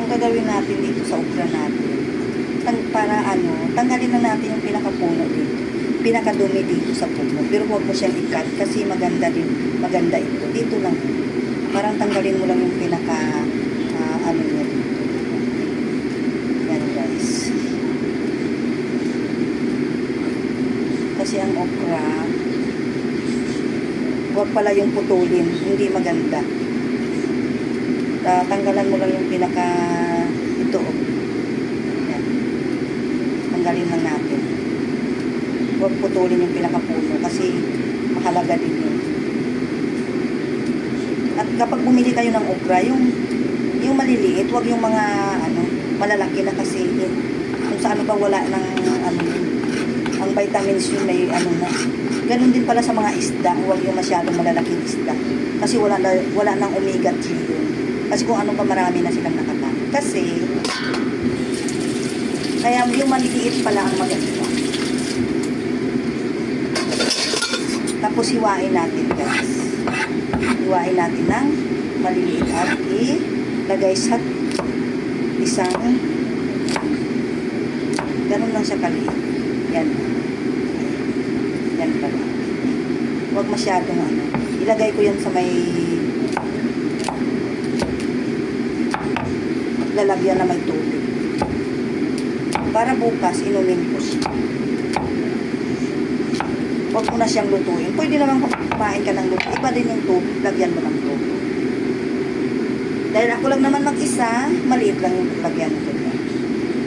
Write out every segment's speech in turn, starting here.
ang gagawin natin dito sa okra natin, para tanggalin na natin yung pinakapuno dito, pinakadumi dito sa puno. Pero huwag mo siyang i-cut kasi maganda ito. Dito lang. Parang tanggalin mo lang yung pinaka, niya dito. Yan guys. Kasi ang okra, huwag pala yung putulin, hindi maganda. Tanggalan mo lang yung pinaka, ito. Yan. Tanggalin lang natin. Huwag putulin yung pinakapuno kasi mahalaga din yun. At kapag bumili kayo ng okra, yung maliliit, huwag yung mga malalaki na kasi kung sa ba wala ng ang vitamins yun may na. Ganun din pala sa mga isda, huwag yung masyadong malalaking isda. Kasi wala ng omega 3 yun. Kasi kung ano pa marami na silang nakakain. Kasi kaya yung maliliit pala ang maganda. Tapos hiwain natin guys. Hiwain natin ng maliliit at ilagay sa isang ganun lang siya kaliit. Yan. Yan pala. Huwag masyadong ilagay ko yan sa may lalagyan na may tubig. Para bukas inumin ko siya. Huwag mo na siyang lutuin. Pwede naman kumain ka ng luto. Iba din yung tubig. Lagyan mo ng tubig. Dahil ako lang naman mag-isa, maliit lang yung lagyan ko.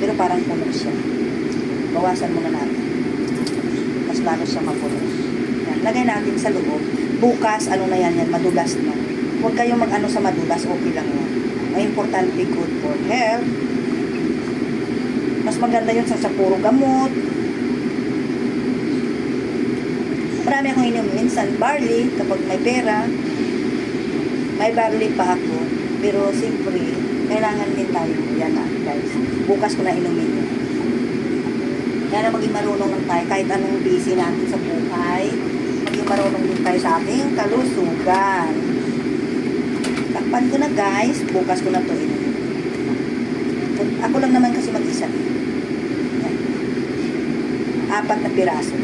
Pero parang puno siya. Bawasan mo na natin. Mas lalo siya mapuno. Yan. Lagay natin sa loob. Bukas, na yan, madulas na. Huwag kayong sa madulas. Okay lang yan. Ang importante, good for health. Mas maganda yun sa puro gamot. Marami akong inom minsan barley kapag may pera. May barley pa ako. Pero siyempre, kailangan din tayo. Yan na guys. Bukas ko na inumin yun. Kaya na maging marunong lang tayo. Kahit anong busy natin sa buhay, maging marunong din tayo sa ating kalusugan. Takpan ko na guys. Bukas ko na to inumin. Ako lang naman kasi mag-isa. Yan. 4 na piraso.